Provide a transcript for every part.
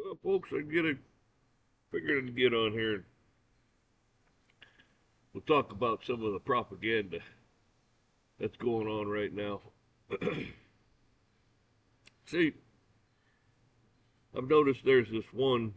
Well, folks, figured I'd get on here and we'll talk about some of the propaganda that's going on right now. See, I've noticed there's this one,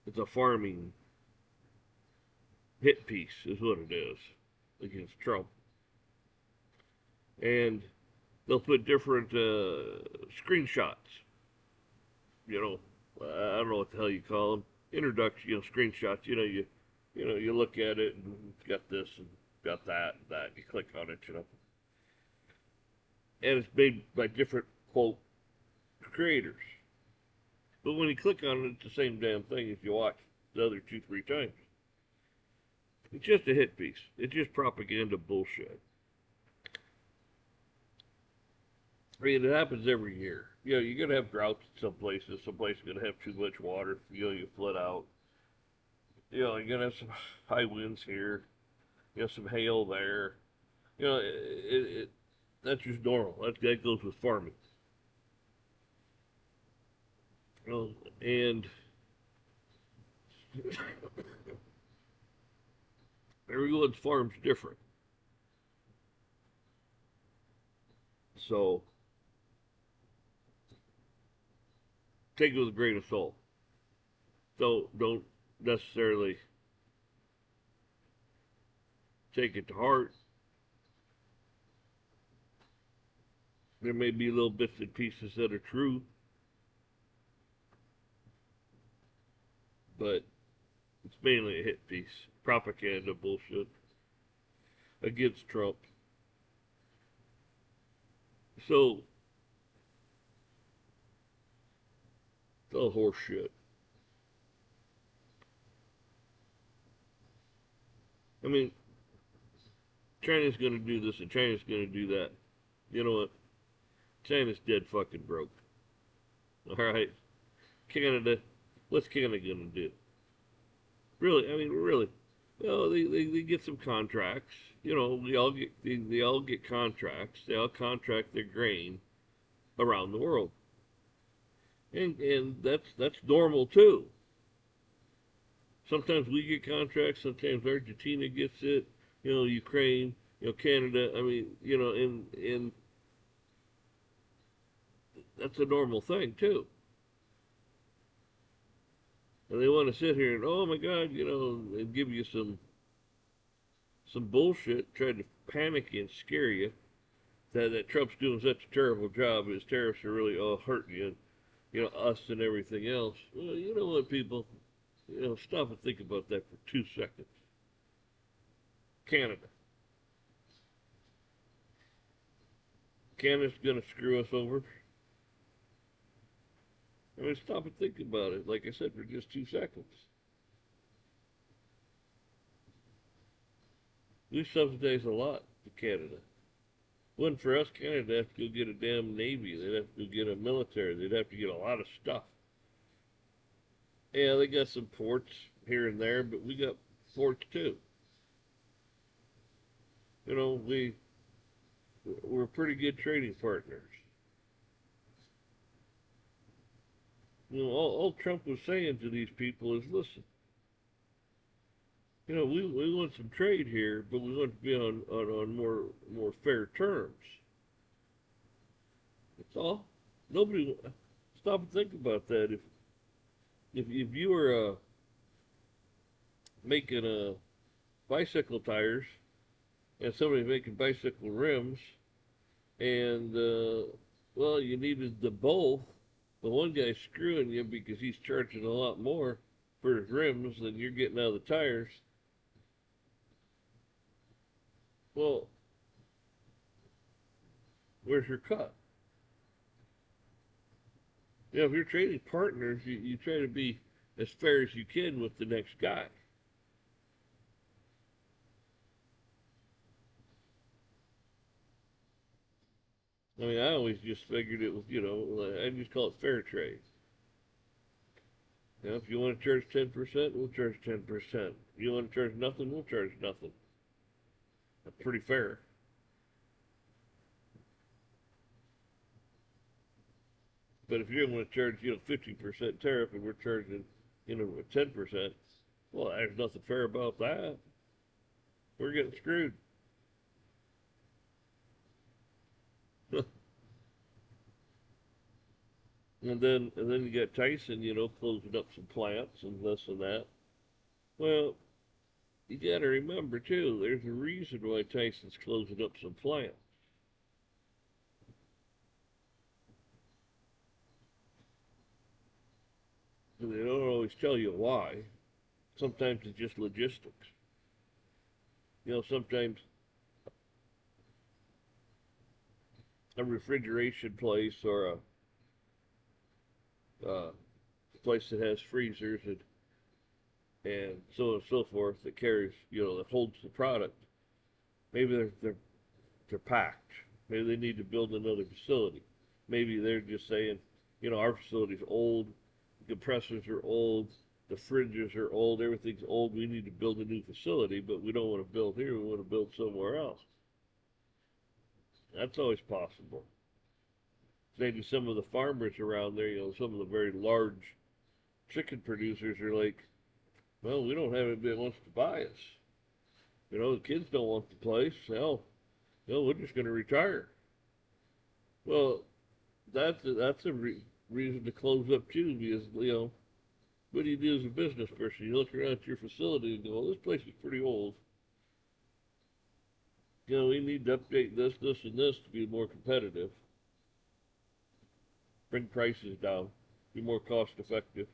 it's a farming hit piece, is what it is, against Trump. And they'll put different screenshots, you know, I don't know what the hell you call them, introduction, screenshots. You look at it and it's got this and got that and that. You click on it, and it's made by different quote creators. But when you click on it, it's the same damn thing as you watch the other two, three times. It's just a hit piece. It's just propaganda bullshit. I mean, it happens every year. You're gonna have droughts in some places. Some places are gonna have too much water. You flood out. You're gonna have some high winds here. Some hail there. That's just normal. That goes with farming. And everyone's farm's different. So take it with a grain of salt. Don't necessarily take it to heart. There may be little bits and pieces that are true, but it's mainly a hit piece. Propaganda bullshit against Trump. So it's all horse shit. I mean, China's gonna do this and China's gonna do that. You know what? China's dead fucking broke. Alright? Canada, what's Canada gonna do? Really, I mean, really. They get some contracts. They all get contracts. They all contract their grain around the world, and that's normal too. Sometimes we get contracts. Sometimes Argentina gets it. Ukraine. Canada. I mean, and that's a normal thing too. And they want to sit here and oh my God, and give you some bullshit, trying to panic you and scare you that Trump's doing such a terrible job. His tariffs are really all hurting you, us and everything else. Well, you know what, people, stop and think about that for 2 seconds. Canada. Canada's gonna screw us over. I mean, stop and think about it. Like I said, for just 2 seconds. We subsidize a lot to Canada. Wouldn't for us, Canada, they'd have to go get a damn navy. They'd have to go get a military. They'd have to get a lot of stuff. Yeah, they got some ports here and there, but we got ports too. We're pretty good trading partners. All Trump was saying to these people is, listen, we want some trade here, but we want to be on more fair terms. That's all. Nobody stop and think about that. If you were making bicycle tires and somebody making bicycle rims, and well, you needed the both. The one guy's screwing you because he's charging a lot more for his rims than you're getting out of the tires. Well, where's your cut? If you're trading partners, you try to be as fair as you can with the next guy. I mean, I always just figured it was, I just call it fair trade. If you want to charge 10%, we'll charge 10%. You want to charge nothing, we'll charge nothing. That's pretty fair. But if you're going to charge, 15% tariff and we're charging, 10%, well, there's nothing fair about that. We're getting screwed. And then you got Tyson, closing up some plants and this and that. Well, you got to remember too, there's a reason why Tyson's closing up some plants. And they don't always tell you why. Sometimes it's just logistics. Sometimes a refrigeration place or a place that has freezers and so on and so forth that carries, that holds the product. Maybe they're packed. Maybe they need to build another facility. Maybe they're just saying, our facility's old, the compressors are old, the fridges are old, everything's old. We need to build a new facility, but we don't want to build here. We want to build somewhere else. That's always possible. Maybe some of the farmers around there, some of the very large chicken producers are like, well, we don't have anybody that wants to buy us. The kids don't want the place. Hell, we're just going to retire. Well, that's a reason to close up too, because what do you do as a business person? You look around at your facility and go, well, this place is pretty old. We need to update this, and this to be more competitive. Bring prices down, be more cost effective.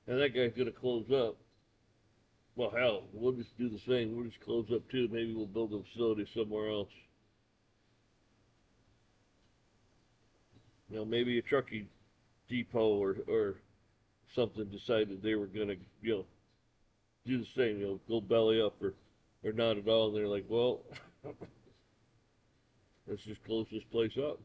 And that guy's going to close up. Well, hell, we'll just do the same. We'll just close up too. Maybe we'll build a facility somewhere else. Maybe a trucking depot or something decided they were going to, do the same, go belly up or not at all. And they're like, well, let's just close this place up.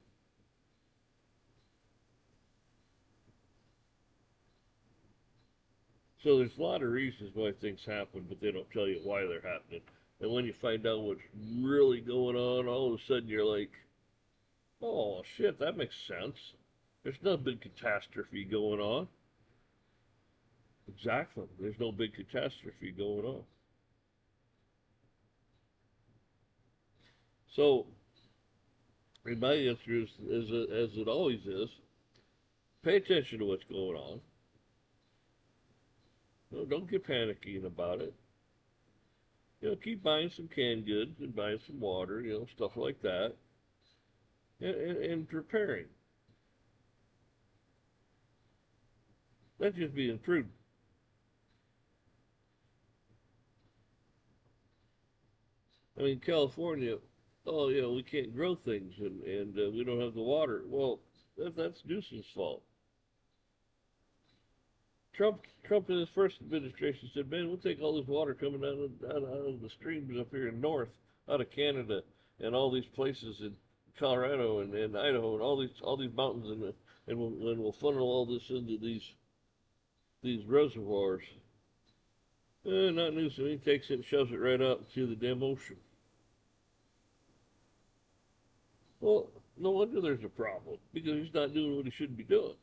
So there's a lot of reasons why things happen, but they don't tell you why they're happening. And when you find out what's really going on, all of a sudden you're like, oh shit, that makes sense. There's no big catastrophe going on. Exactly. There's no big catastrophe going on. So, my answer is, as it always is, pay attention to what's going on. Don't get panicky about it. Keep buying some canned goods and buying some water, stuff like that, and preparing. That's just being prudent. I mean, California, oh, we can't grow things and we don't have the water. Well, that's Newsom's fault. Trump in his first administration said, man, we'll take all this water coming out of the streams up here in north, out of Canada, and all these places in Colorado and Idaho and all these mountains, and we'll funnel all this into these reservoirs. Not Newsom. He takes it and shoves it right out into the damn ocean. Well, no wonder there's a problem, because he's not doing what he should be doing.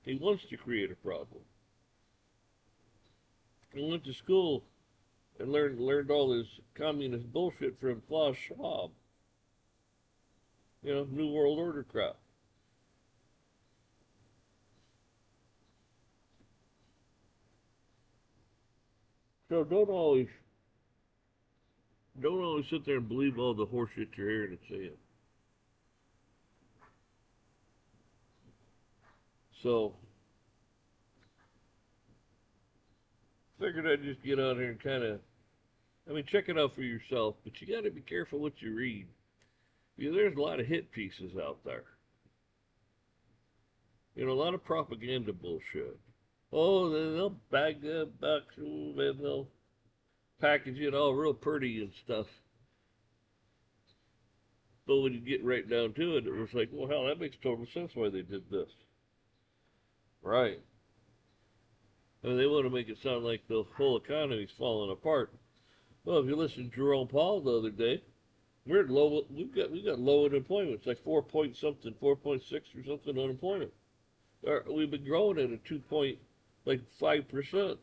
He wants to create a problem. He went to school and learned all this communist bullshit from Klaus Schwab. New World Order crap. So don't always sit there and believe all the horseshit you're hearing and saying. So figured I'd just get on here and check it out for yourself, but you got to be careful what you read. Because there's a lot of hit pieces out there. A lot of propaganda bullshit. Oh, they'll bag that box and they'll package it all real pretty and stuff. But when you get right down to it, it was like, well, hell, that makes total sense why they did this. Right. I mean, they want to make it sound like the whole economy's falling apart. Well, if you listen to Jerome Powell the other day, We're low. We got low unemployment. It's like 4 point something, 4.6 or something unemployment. We've been growing at a 2 point, like 5%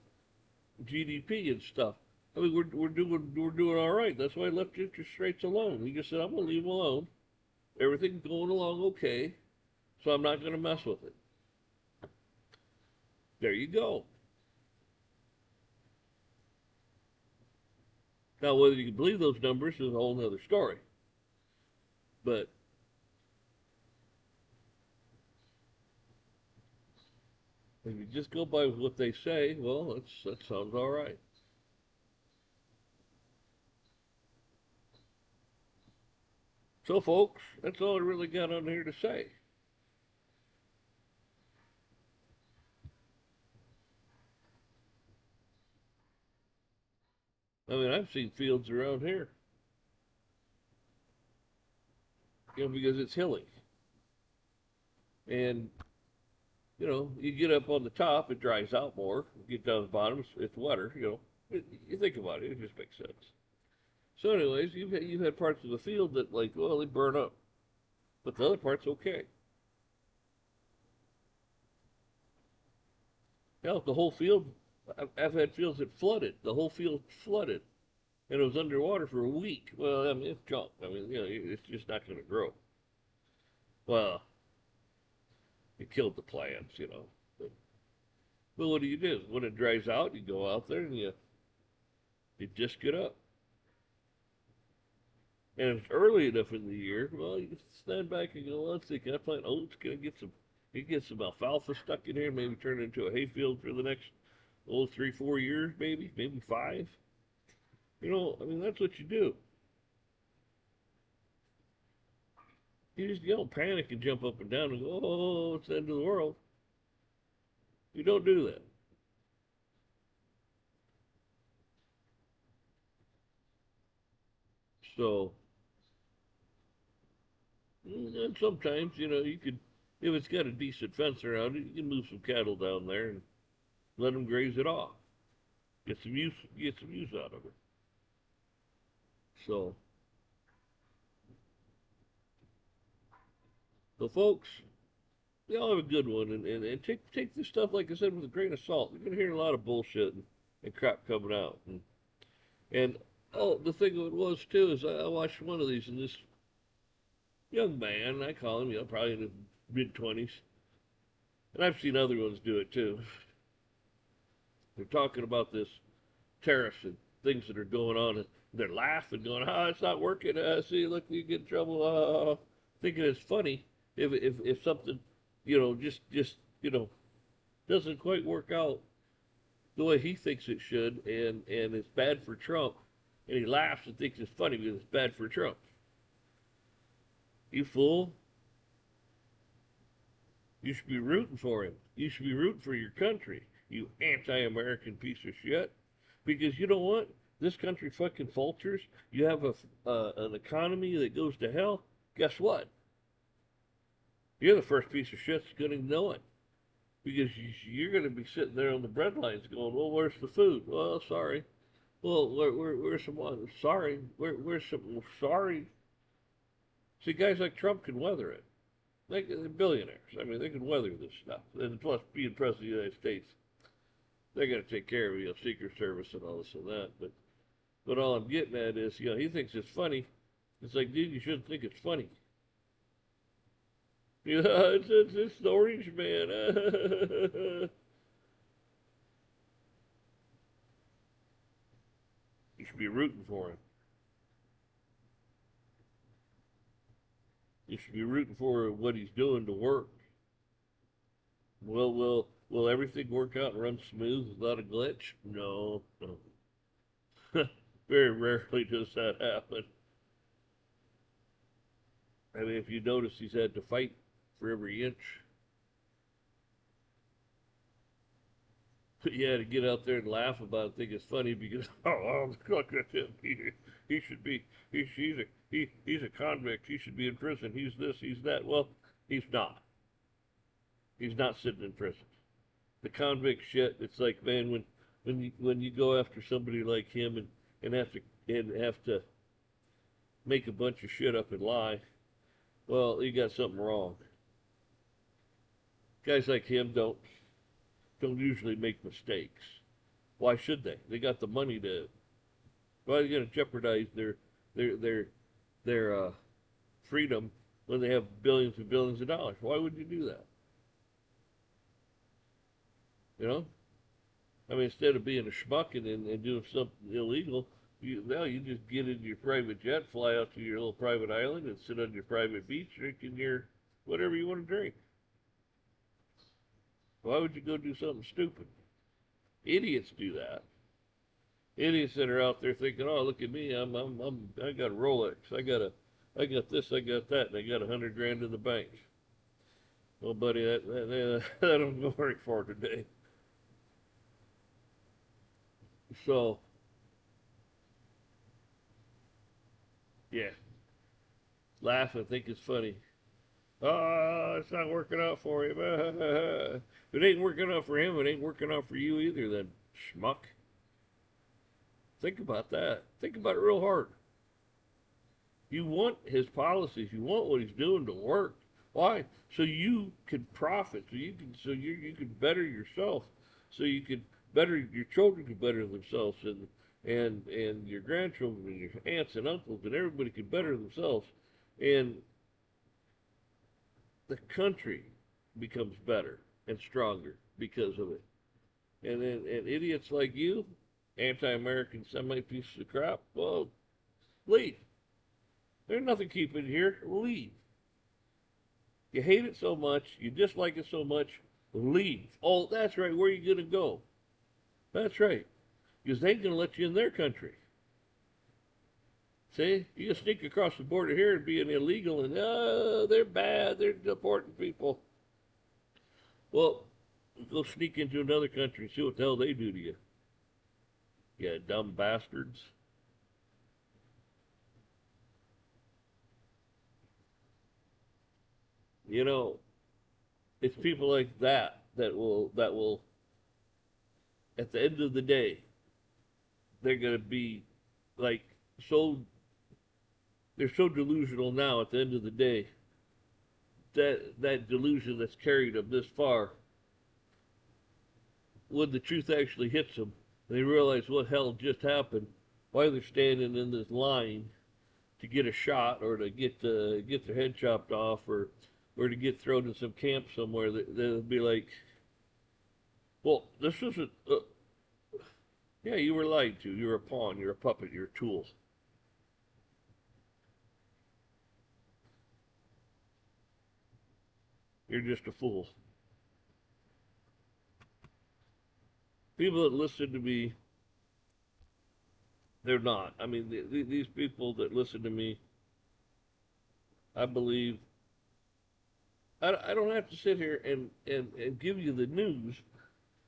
GDP and stuff. I mean, we're doing all right. That's why I left interest rates alone. We just said I'm gonna leave them alone. Everything's going along okay, so I'm not gonna mess with it. There you go. Now, whether you can believe those numbers is a whole other story. But if you just go by what they say, well, that sounds all right. So, folks, that's all I really got on here to say. I mean, I've seen fields around here, because it's hilly, and you get up on the top, it dries out more. You get down the bottom, it's wetter. You think about it, it just makes sense. So, anyways, you've had parts of the field that like, well, they burn up, but the other part's okay. Hell, the whole field. I've had fields that flooded. The whole field flooded, and it was underwater for a week. Well, I mean, it's junk. I mean, it's just not going to grow. Well, it killed the plants. But, well, what do? When it dries out, you go out there and you just get up. And if it's early enough in the year, well, you can stand back and go, let's see, can I plant oats? Can I get some alfalfa stuck in here, maybe turn it into a hayfield for the next, 3, 4 years, maybe 5. I mean, that's what you do. You don't panic and jump up and down and go, oh, it's the end of the world. You don't do that. So, and sometimes, you could, if it's got a decent fence around it, you can move some cattle down there and let them graze it off. Get some use out of it. So, folks, y'all have a good one, and take this stuff, like I said, with a grain of salt. You're gonna hear a lot of bullshit and crap coming out, and oh, the thing of it was too is I watched one of these, and this young man, I call him, probably in his mid 20s, and I've seen other ones do it too. They're talking about this tariffs and things that are going on, and they're laughing, going, "Ah, it's not working. See, look, you get in trouble." Thinking it's funny if something, just doesn't quite work out the way he thinks it should, and it's bad for Trump, and he laughs and thinks it's funny because it's bad for Trump. You fool! You should be rooting for him. You should be rooting for your country. You anti-American piece of shit. Because you know what? This country fucking falters. You have an economy that goes to hell. Guess what? You're the first piece of shit that's going to know it. Because you're going to be sitting there on the breadlines going, well, where's the food? Well, sorry. Well, where's some water? Sorry. Where's some? Well, sorry. See, guys like Trump can weather it. They're billionaires. I mean, they can weather this stuff. And plus, being president of the United States, they're going to take care of Secret Service and all this and that. But all I'm getting at is, he thinks it's funny. It's like, dude, you shouldn't think it's funny. It's the orange man. You should be rooting for him. You should be rooting for what he's doing to work. Will everything work out and run smooth without a glitch? No, no. Very rarely does that happen. I mean, if you notice, he's had to fight for every inch. Yeah, to get out there and laugh about it, think it's funny because look at him. He should be he's a convict. He should be in prison. He's this. He's that. Well, he's not. He's not sitting in prison. The convict shit. It's like, man, when you go after somebody like him and have to make a bunch of shit up and lie, well, you got something wrong. Guys like him don't usually make mistakes. Why should they? They got the money to. Why are they going to jeopardize their their their freedom when they have billions and billions of dollars? Why would you do that? You know, I mean, instead of being a schmuck and doing something illegal, you just get in your private jet, fly out to your little private island, and sit on your private beach drinking your whatever you want to drink. Why would you go do something stupid? Idiots do that. Idiots that are out there thinking, "Oh, look at me! I got a Rolex. I got this. I got that. And I got 100 grand in the bank." Well, buddy, that don't go very far today. So, yeah, laugh and think it's funny. Oh, it's not working out for him. If it ain't working out for him, it ain't working out for you either. Then schmuck. Think about that. Think about it real hard. You want his policies. You want what he's doing to work. Why? So you can profit. So you can better yourself. So you can better your children can better themselves and your grandchildren and your aunts and uncles and everybody can better themselves. And the country becomes better and stronger because of it. And idiots like you, anti-American semi-pieces of crap, well, leave. There's nothing keeping you here. Leave. You hate it so much, you dislike it so much, leave. Oh, that's right. Where are you going to go? That's right. Because they ain't going to let you in their country. See? You can sneak across the border here and be an illegal, and oh, they're bad. They're deporting people. Well, go sneak into another country and see what the hell they do to you. You dumb bastards. You know, it's people like that will at the end of the day they're gonna be like so they're so delusional now at the end of the day that delusion that's carried them this far, when the truth actually hits them, they realize what hell just happened, why they're standing in this line to get a shot or to get their head chopped off or to get thrown in some camp somewhere. They'll be like, well, this isn't. Yeah, you were lied to. You're a pawn. You're a puppet. You're a tool. You're just a fool. People that listen to me, they're not. I mean, these people that listen to me, I believe. I don't have to sit here and give you the news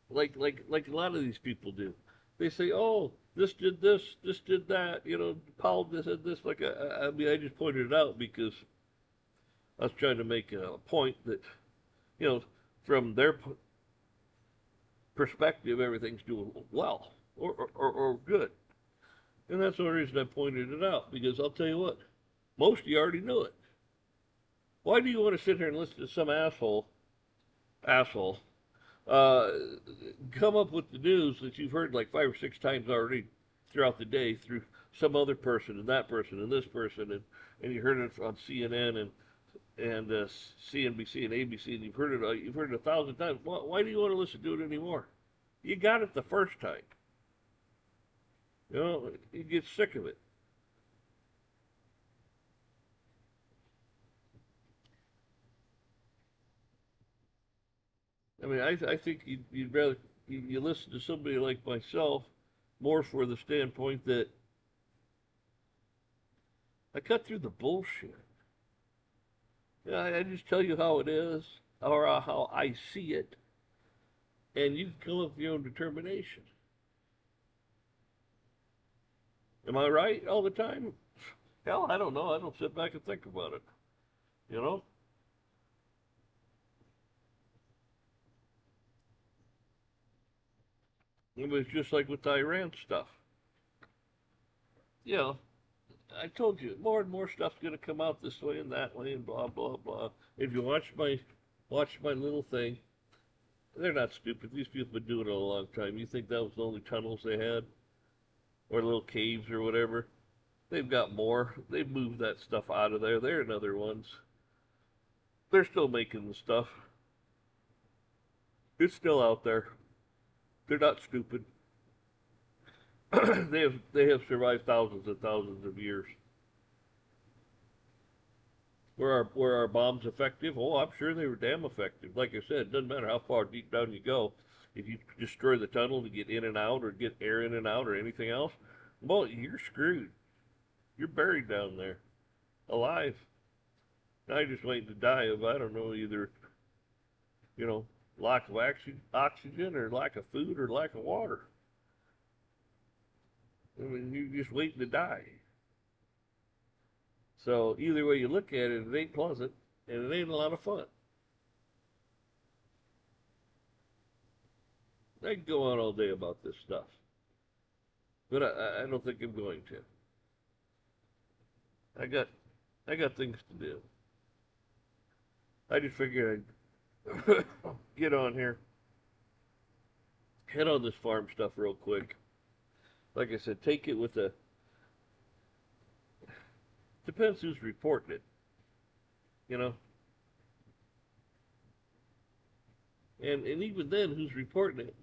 like a lot of these people do. They say, "Oh, this did that." You know, Paul said this. Like I mean, I just pointed it out because I was trying to make a point that you know, from their perspective, everything's doing well or good, and that's the only reason I pointed it out. Because I'll tell you what, most of you already knew it. Why do you want to sit here and listen to some asshole uh, come up with the news that you've heard like 5 or 6 times already throughout the day through some other person and that person and this person and you heard it on CNN and CNBC and ABC and you've heard it 1,000 times. Why do you want to listen to it anymore? You got it the first time. You know, you get sick of it. I mean, I think you'd rather you listen to somebody like myself more for the standpoint that I cut through the bullshit. You know, I just tell you how it is or how I see it, and you can come up with your own determination. Am I right all the time? Hell, I don't know. I don't sit back and think about it. You know, it was just like with the Iran stuff. You know, I told you, more and more stuff's gonna come out this way and that way and blah blah blah. If you watch my little thing, they're not stupid. These people have been doing it a long time. You think that was the only tunnels they had, or little caves or whatever? They've got more. They've moved that stuff out of there. They're in other ones. They're still making the stuff. It's still out there. They're not stupid. they have survived thousands and thousands of years. Were our bombs effective? Oh, I'm sure they were damn effective. Like I said, it doesn't matter how far deep down you go. If you destroy the tunnel to get in and out, or get air in and out, or anything else, well, you're screwed. You're buried down there, alive. Now you're just waiting to die of, I don't know, either, you know, lack of oxygen, or lack of food, or lack of water. I mean, you're just waiting to die. So either way you look at it, it ain't pleasant, and it ain't a lot of fun. I can go on all day about this stuff, but I don't think I'm going to. I got I got things to do. I just figured I'd get on here, hit on this farm stuff real quick. Like I said, take it with a, depends who's reporting it, you know, and even then, who's reporting it?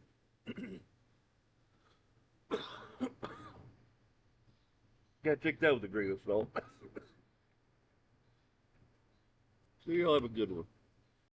Gotta take that with a grain of salt. So you all have a good one.